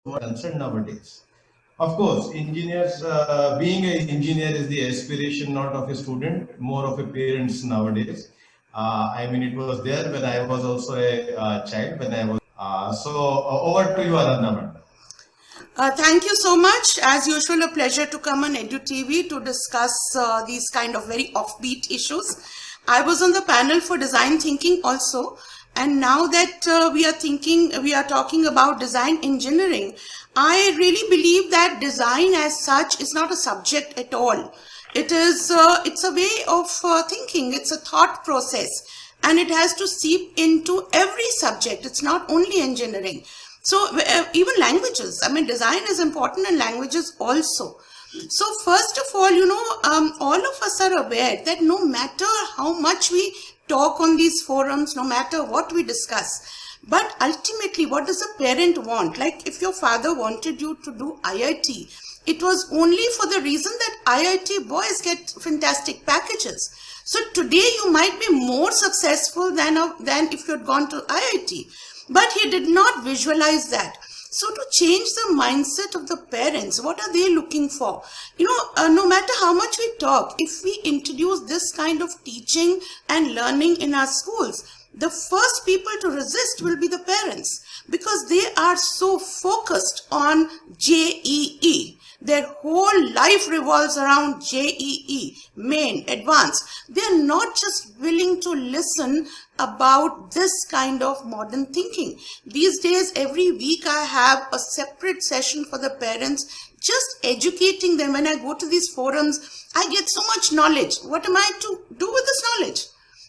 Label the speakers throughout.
Speaker 1: concerned nowadays. Of course, engineers, being an engineer is the aspiration not of a student, more of a parents nowadays. I mean, it was there when I was also a child, when I was. Over to you, Aradhana.
Speaker 2: Thank you so much. As usual, a pleasure to come on Edu TV to discuss these kind of very offbeat issues. I was on the panel for design thinking also, and now that we are talking about design engineering, I really believe that design as such is not a subject at all. It's a way of thinking. It's a thought process, and it has to seep into every subject. It's not only engineering. So even languages, I mean, design is important in languages also. So first of all, all of us are aware that no matter how much we talk on these forums, no matter what we discuss, but ultimately, what does a parent want? Like if your father wanted you to do IIT, it was only for the reason that IIT boys get fantastic packages. So today you might be more successful than if you had gone to IIT. But he did not visualize that. So to change the mindset of the parents, what are they looking for? No matter how much we talk, if we introduce this kind of teaching and learning in our schools, the first people to resist will be the parents, because they are so focused on JEE. Their whole life revolves around JEE, main, advanced. They are not just willing to listen about this kind of modern thinking. These days, every week I have a separate session for the parents, just educating them. When I go to these forums, I get so much knowledge. What am I to do with this knowledge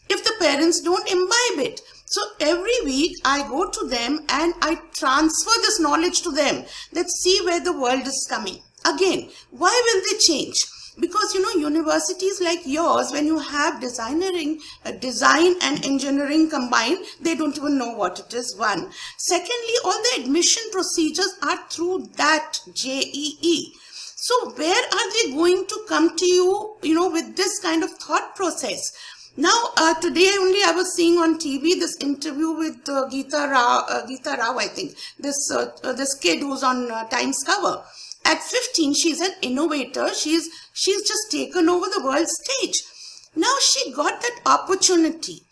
Speaker 2: if the parents don't imbibe it? So every week I go to them and I transfer this knowledge to them. Let's see where the world is coming. Again, why will they change? Because universities like yours, when you have design and engineering combined, they don't even know what it is. One. Secondly, all the admission procedures are through that JEE. So where are they going to come to you, with this kind of thought process? Now, today only I was seeing on TV this interview with Geeta Rao, I think, this kid who's on Times cover. At 15, she's an innovator. She's just taken over the world stage. Now she got that opportunity.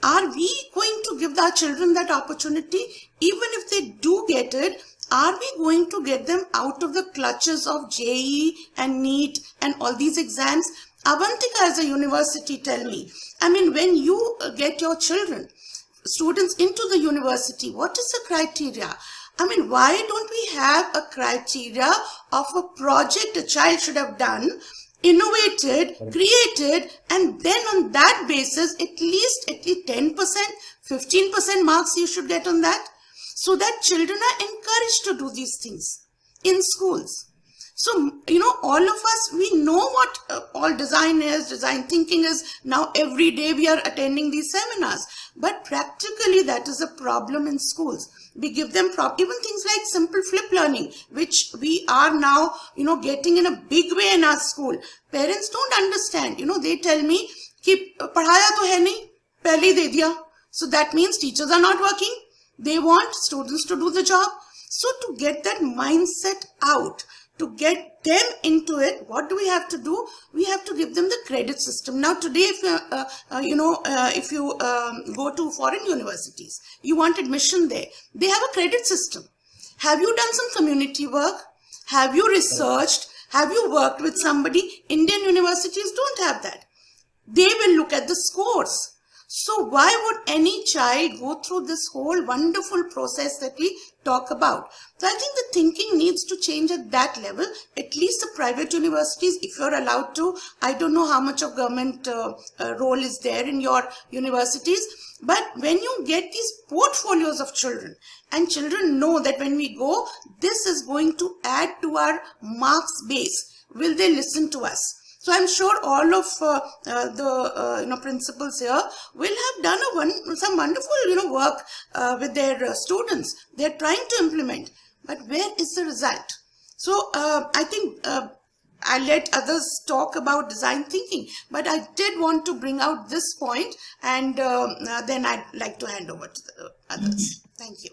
Speaker 2: Are we going to give our children that opportunity? Even if they do get it, are we going to get them out of the clutches of JEE and NEET and all these exams? Avantika as a university, tell me. I mean, when you get your students into the university, what is the criteria? I mean, why don't we have a criteria of a project a child should have done, innovated, created, and then on that basis, at least 10%, 15% marks you should get on that, so that children are encouraged to do these things in schools. So, all of us, we know what all design is, design thinking is. Now, every day we are attending these seminars. But practically, that is a problem in schools. We give them even things like simple flip learning, which we are now, getting in a big way in our school. Parents don't understand. They tell me, कि पढ़ाया तो है नहीं, पहले ही दे दिया. So that means teachers are not working. They want students to do the job. So to get that mindset out, to get them into it, what do we have to do? We have to give them the credit system. Now today, if you go to foreign universities, you want admission there, they have a credit system. Have you done some community work? Have you researched? Have you worked with somebody? Indian universities don't have that. They will look at the scores. So why would any child go through this whole wonderful process that we talk about? So I think the thinking needs to change at that level. At least the private universities, if you're allowed to, I don't know how much of government role is there in your universities. But when you get these portfolios of children, and children know that when we go, this is going to add to our marks base, will they listen to us? So I'm sure all of the principals here will have done some wonderful work with their students. They're trying to implement, but where is the result? So I think I'll let others talk about design thinking, but I did want to bring out this point, and then I'd like to hand over to the others. Thank you.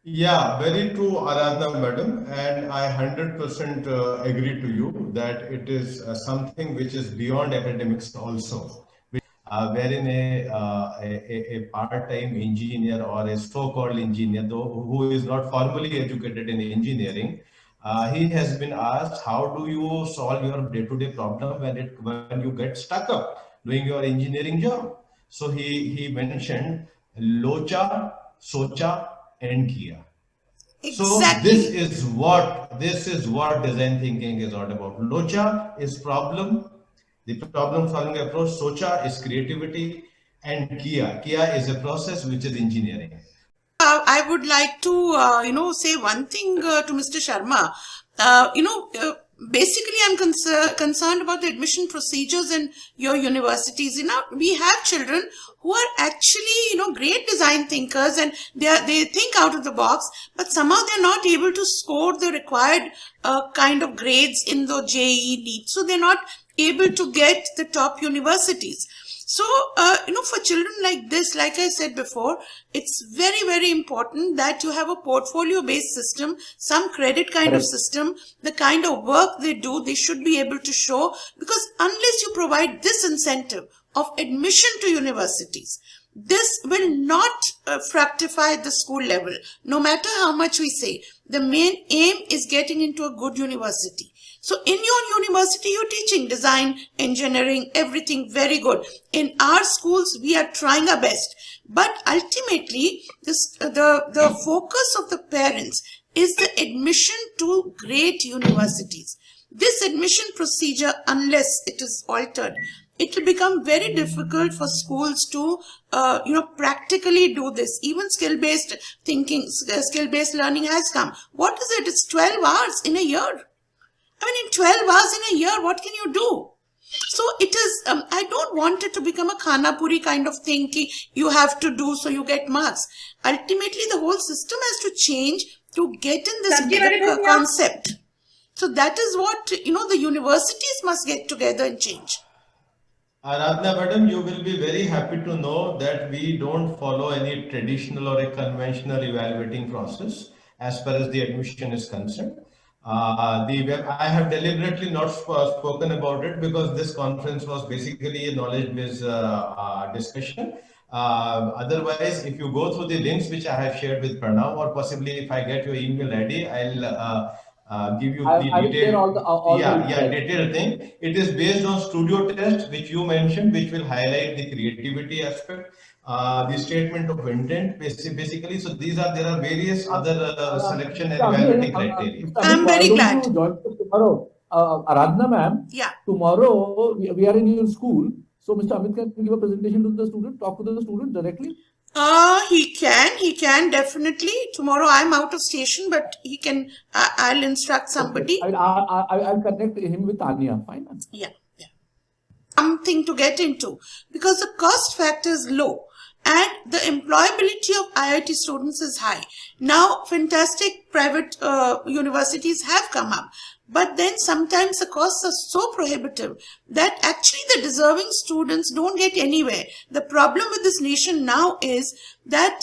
Speaker 1: Yeah, very true, Aradhana madam, and I 100% agree to you that it is something which is beyond academics also. Wherein a part-time engineer or a so-called engineer, though who is not formally educated in engineering, he has been asked, how do you solve your day-to-day problem when you get stuck up doing your engineering job? So he mentioned locha, socha, and kiya. So
Speaker 2: Exactly.
Speaker 1: this is what design thinking is all about. Locha is the problem solving approach. Socha is creativity, and Kia is a process which is engineering.
Speaker 2: I would like to, say one thing to Mr. Sharma. Basically, I'm concerned about the admission procedures in your universities. We have children who are actually, great design thinkers, and they think out of the box, but somehow they're not able to score the required kind of grades in the JEE NEET. So they're not able to get the top universities. So, for children like this, like I said before, it's very, very important that you have a portfolio-based system, some credit kind of
Speaker 3: Correct.
Speaker 2: system, the kind of work they do, they should be able to show, because unless you provide this incentive of admission to universities, this will not fructify at the school level. No matter how much we say, the main aim is getting into a good university. So in your university, you're teaching design, engineering, everything very good. In our schools, we are trying our best. But ultimately, the focus of the parents is the admission to great universities. This admission procedure, unless it is altered, it will become very difficult for schools to, practically do this. Even skill-based thinking, skill-based learning has come. What is it? It's 12 hours in a year. I mean, in 12 hours in a year, what can you do? So it is, I don't want it to become a khana puri kind of thing, ki you have to do so you get marks. Ultimately, the whole system has to change to get in this concept. So that is what, the universities must get together and change.
Speaker 1: Aradhana madam, you will be very happy to know that we don't follow any traditional or a conventional evaluating process as far as the admission is concerned. I have deliberately not spoken about it because this conference was basically a knowledge-based discussion. Otherwise, if you go through the links which I have shared with Pranav, or possibly if I get your email ID, I'll give you the
Speaker 3: I will share
Speaker 1: detailed,
Speaker 3: all the insights.
Speaker 1: detailed thing. It is based on studio test, which you mentioned, which will highlight the creativity aspect, the statement of intent, basically. So there are various other selection and evaluating criteria.
Speaker 3: Mr. Amit,
Speaker 2: I'm
Speaker 3: why
Speaker 2: very
Speaker 3: don't
Speaker 2: glad.
Speaker 3: you join us tomorrow? Aradhana ma'am,
Speaker 2: Yeah.
Speaker 3: tomorrow we are in your school. So Mr. Amit can give a presentation to the student, talk to the student directly.
Speaker 2: He can definitely. Tomorrow I'm out of station, but he can, I'll instruct somebody.
Speaker 3: Okay. I'll connect him with Tanya. Fine.
Speaker 2: Yeah. Something to get into, because the cost factor is low and the employability of IIT students is high. Now, fantastic private universities have come up, but then sometimes the costs are so prohibitive that actually the deserving students don't get anywhere. The problem with this nation now is that,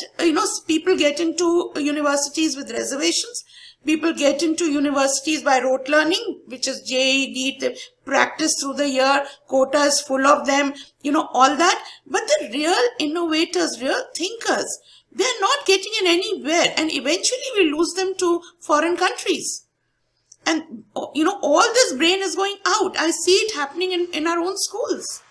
Speaker 2: people get into universities with reservations. People get into universities by rote learning, which is JEE, NEET, practice through the year, quota is full of them, all that. But the real innovators, real thinkers, they're not getting in anywhere, and eventually we lose them to foreign countries. And, all this brain is going out. I see it happening in our own schools.